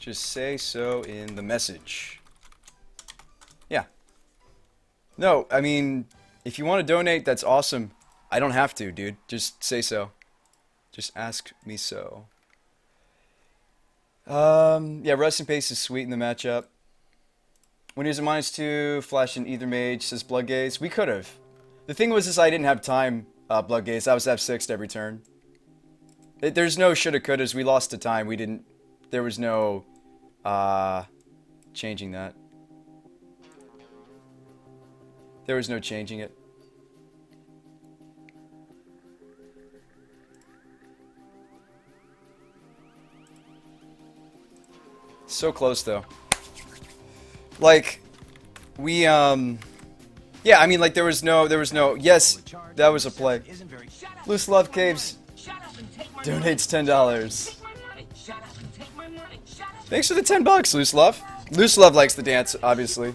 Just say so in the message. Yeah. No, I mean, if you want to donate, that's awesome. I don't have to, dude. Just say so. Just ask me so. Yeah, resting pace is sweet in the matchup. When he was a -2, flash in either mage, says Bloodgaze. We could have. The thing was, is I didn't have time, Bloodgaze. I was F6 every turn. There's no shoulda couldas. We lost to time. We didn't. There was no changing that. There was no changing it. So close though. Like we yeah, I mean like there was no yes, that was a play. Loose Love Caves donates $10. Thanks for the $10, Loose Love. Loose Love likes the dance, obviously.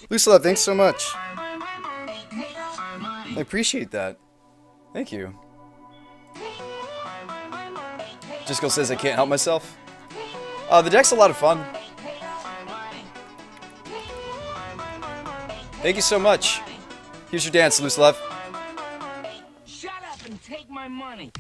Loose Love, thanks so much. I appreciate that. Thank you. Jisco says I can't help myself. The deck's a lot of fun. Thank you so much. Here's your dance, Loose Love. Shut up and take my money.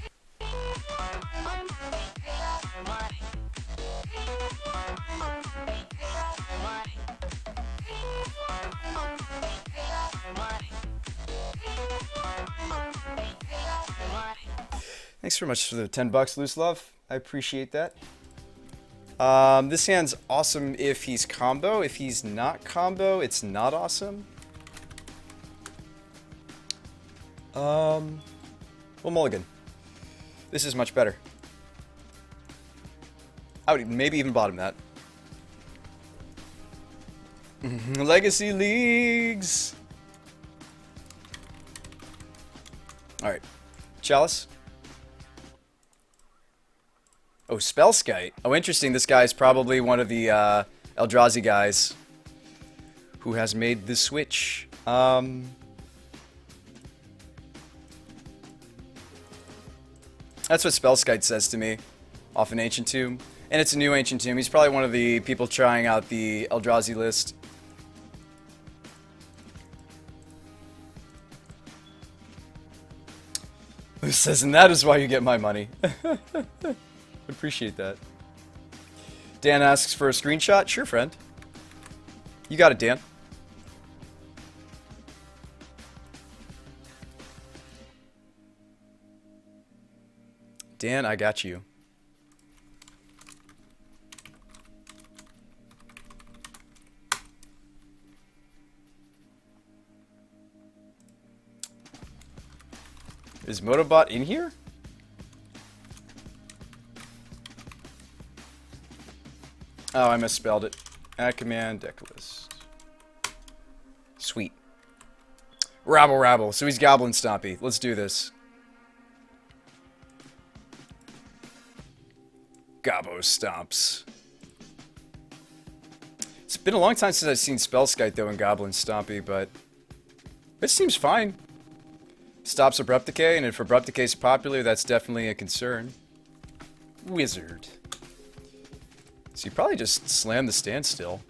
Thanks very much for the $10, Loose Love. I appreciate that. This hand's awesome if he's combo. If he's not combo, it's not awesome. Well, mulligan. This is much better. I would maybe even bottom that. Legacy Leagues! Alright. Chalice. Oh, Spellskite. Oh, interesting. This guy's probably one of the Eldrazi guys who has made the switch. That's what Spellskite says to me off an Ancient Tomb. And it's a new Ancient Tomb. He's probably one of the people trying out the Eldrazi list. Who says, and that is why you get my money. Appreciate that. Dan asks for a screenshot. Sure, friend. You got it, Dan. Dan, I got you. Is Motobot in here? Oh, I misspelled it. Add command, deck list. Sweet. Rabble, rabble. So he's Goblin Stompy. Let's do this. Gobbo Stomps. It's been a long time since I've seen Spellskite, though, in Goblin Stompy, but it seems fine. Stops Abrupt Decay, and if Abrupt Decay is popular, that's definitely a concern. Wizard. So you probably just slam the standstill.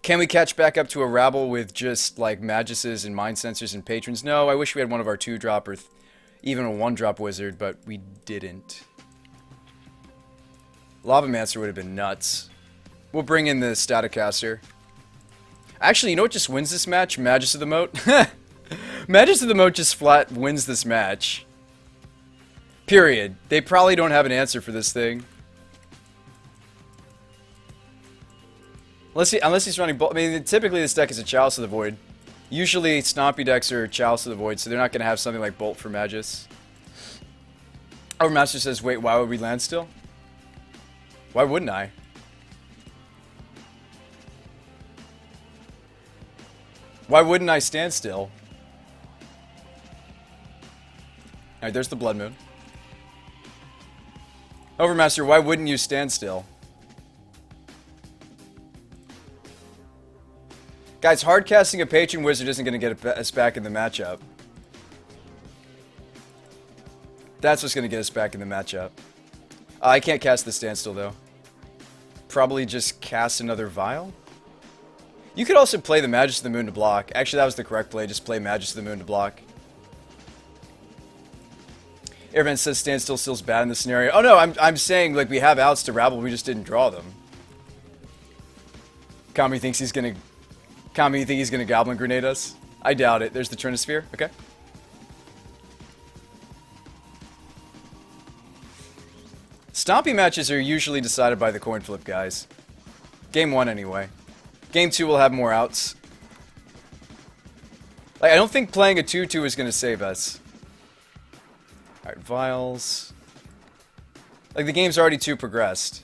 Can we catch back up to a rabble with just, like, Maguses and Mind Sensors and Patrons? No, I wish we had one of our 2-drop or even a 1-drop wizard, but we didn't. Lavamancer would have been nuts. We'll bring in the Staticaster. Actually, you know what just wins this match? Magus of the Moat. Magus of the Moat just flat wins this match. Period. They probably don't have an answer for this thing. Unless he's running both. I mean, typically this deck is a Chalice of the Void. Usually Stompy decks are Chalice of the Void, so they're not going to have something like Bolt for Magus. Overmaster says, wait, why would we land still? Why wouldn't I? Why wouldn't I stand still? Alright, there's the Blood Moon. Overmaster, why wouldn't you stand still? Guys, hard casting a Patron Wizard isn't going to get us back in the matchup. That's what's going to get us back in the matchup. I can't cast the standstill, though. Probably just cast another Vial? You could also play the Magus of the Moon to block. Actually, that was the correct play. Just play Magus of the Moon to block. Airman says standstill still's bad in this scenario. Oh no, I'm saying like we have outs to rabble, we just didn't draw them. Kami thinks he's gonna... Kami, you think he's gonna Goblin Grenade us? I doubt it. There's the Trinisphere. Okay. Stompy matches are usually decided by the coin flip, guys. Game 1 anyway. Game 2 will have more outs. Like, I don't think playing a 2-2 is gonna save us. Alright, Vials. Like, the game's already too progressed.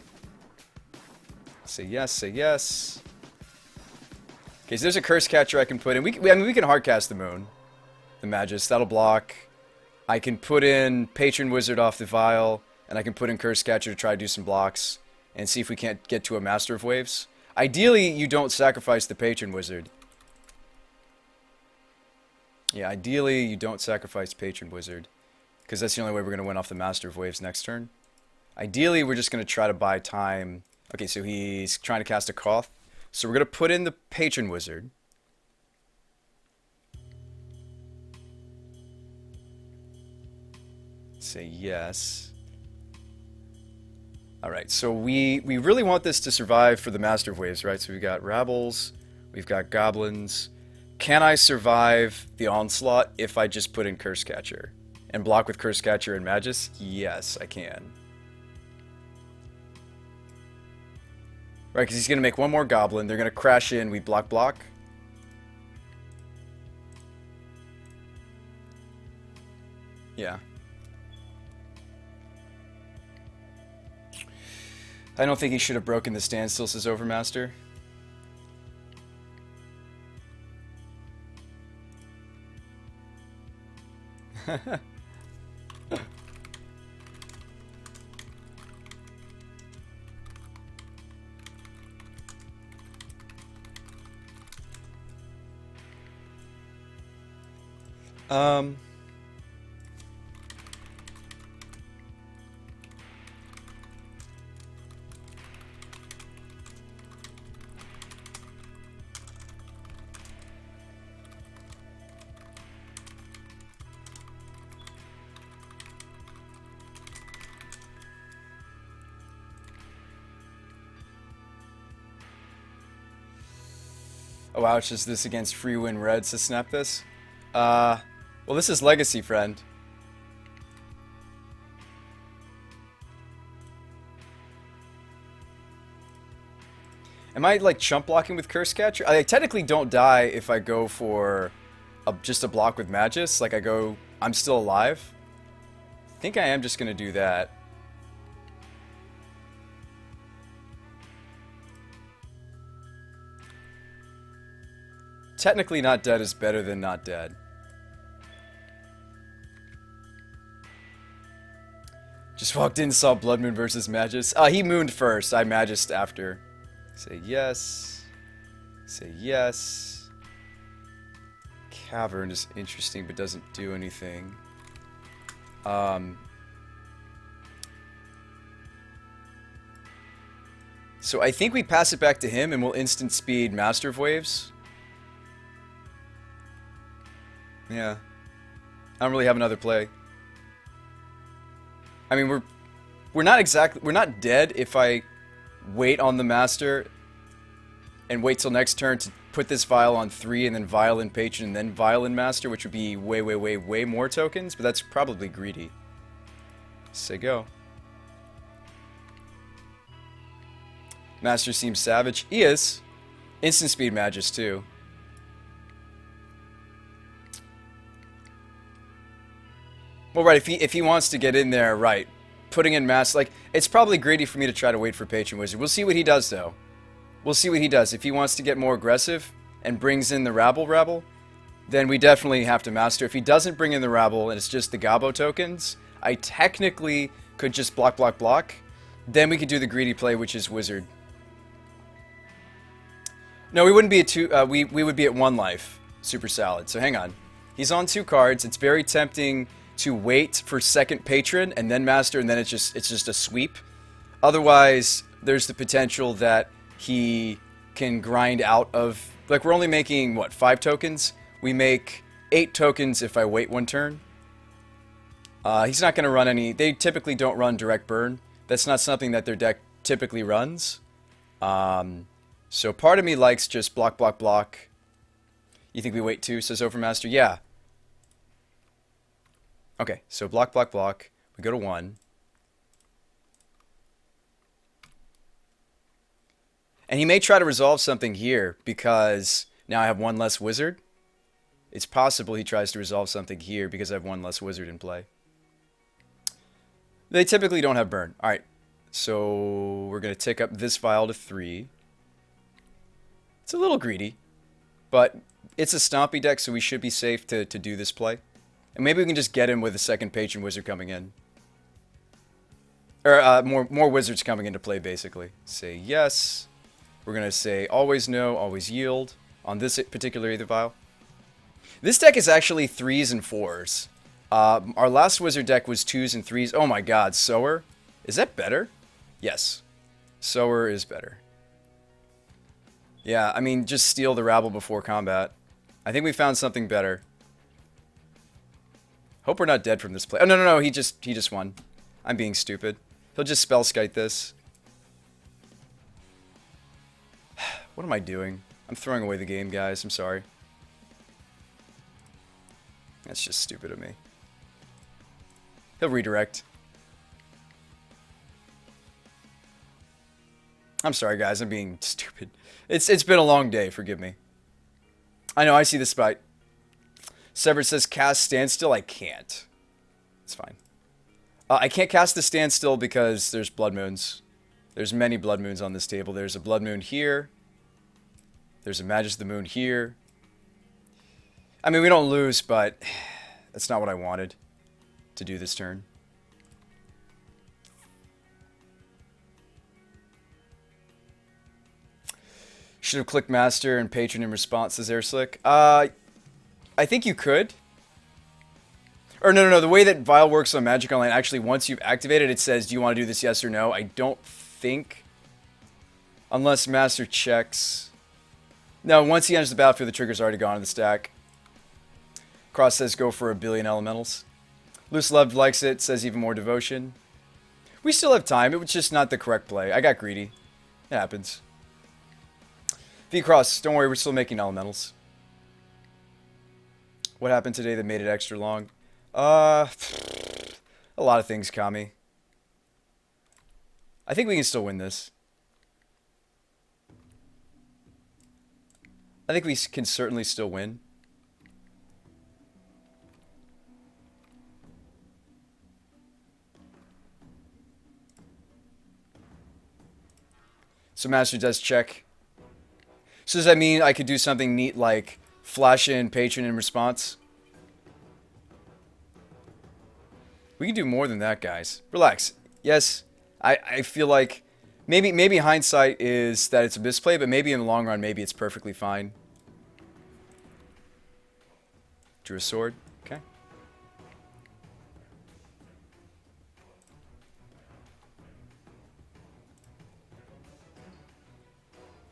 Say yes, say yes. Okay, so there's a Curse Catcher I can put in. I mean, we can hardcast the Moon. The Magus. That'll block. I can put in Patron Wizard off the Vial. And I can put in Curse Catcher to try to do some blocks. And see if we can't get to a Master of Waves. Ideally, you don't sacrifice the Patron Wizard. Yeah, ideally, you don't sacrifice Patron Wizard. Because that's the only way we're going to win off the Master of Waves next turn. Ideally, we're just going to try to buy time. Okay, so he's trying to cast a Koth. So we're going to put in the Patron Wizard. Say yes. Alright, so we really want this to survive for the Master of Waves, right? So we've got Rabbles, we've got Goblins. Can I survive the Onslaught if I just put in Curse Catcher? And block with Curse Catcher and Magus? Yes, I can. Right, because he's going to make one more Goblin. They're going to crash in. We block, block. Yeah. I don't think he should have broken the standstill, says Overmaster. Oh wow, it's just this against free win Reds to snap this? Well, this is Legacy, friend. Am I, like, chump blocking with Curse Catcher? I technically don't die if I go for just a block with Magus. Like, I'm still alive. I think I am just gonna do that. Technically not dead is better than not dead. Just walked in, saw Blood Moon versus Magus. He mooned first, I Magist after. Say yes. Say yes. Cavern is interesting but doesn't do anything. So I think we pass it back to him and we'll instant speed Master of Waves. Yeah. I don't really have another play. I mean, we're not dead if I wait on the Master and wait till next turn to put this Vial on 3 and then Vial in Patron and then Vial in Master, which would be way more tokens, but that's probably greedy. Say go. Master seems savage. He is. Instant speed Magus too. Well, right, if he wants to get in there, right, putting in Master, like, it's probably greedy for me to try to wait for Patron Wizard. We'll see what he does, though. We'll see what he does. If he wants to get more aggressive and brings in the Rabble, then we definitely have to Master. If he doesn't bring in the Rabble and it's just the Gabo tokens, I technically could just block. Then we could do the greedy play, which is Wizard. No, we wouldn't be at 2, we would be at 1 life. Super Salad. So hang on. He's on 2 cards. It's very tempting to wait for second patron and then master, and then it's just a sweep. Otherwise, there's the potential that he can grind out of, like, we're only making what, 5 tokens? We make 8 tokens if I wait 1 turn. He's not going to run any. They typically don't run direct burn. That's not something that their deck typically runs. So part of me likes just block, block, block. You think we wait 2, says Overmaster? Yeah. Okay, so block, block, block. We go to 1. And he may try to resolve something here because now I have 1 less wizard. It's possible he tries to resolve something here because I have 1 less wizard in play. They typically don't have burn. Alright, so we're going to tick up this vial to 3. It's a little greedy, but it's a stompy deck, so we should be safe to do this play. And maybe we can just get him with a second patron wizard coming in. Or more wizards coming into play, basically. Say yes. We're going to say always no, always yield on this particular Aether Vial. This deck is actually 3s and 4s. Our last wizard deck was 2s and 3s. Oh my god, Sower? Is that better? Yes. Sower is better. Yeah, I mean, just steal the rabble before combat. I think we found something better. Hope we're not dead from this play. Oh, no, he just won. I'm being stupid. He'll just Spellskite this. What am I doing? I'm throwing away the game, guys. I'm sorry. That's just stupid of me. He'll redirect. I'm sorry, guys. I'm being stupid. It's been a long day. Forgive me. I know. I see the spite. Severed says cast standstill. I can't. It's fine. I can't cast the standstill because there's blood moons. There's many blood moons on this table. There's a blood moon here. There's a Magus of the Moon here. I mean, we don't lose, but that's not what I wanted to do this turn. Should have clicked Master and Patron in response, says Airslick. I think you could. Or no. The way that Vial works on Magic Online, actually, once you've activated, it says, do you want to do this, yes or no? I don't think. Unless Master checks. No, once he enters the battlefield, the trigger's already gone in the stack. Cross says go for 1 billion elementals. Loose Loved likes it, says even more devotion. We still have time. It was just not the correct play. I got greedy. It happens. V-Cross, don't worry, we're still making elementals. What happened today that made it extra long? A lot of things, Kami. I think we can still win this. I think we can certainly still win. So Master does check. So does that mean I could do something neat like flash in Patron in response? We can do more than that, guys. Relax. Yes, I feel like maybe hindsight is that it's a misplay, but maybe in the long run, maybe it's perfectly fine. Drew a sword.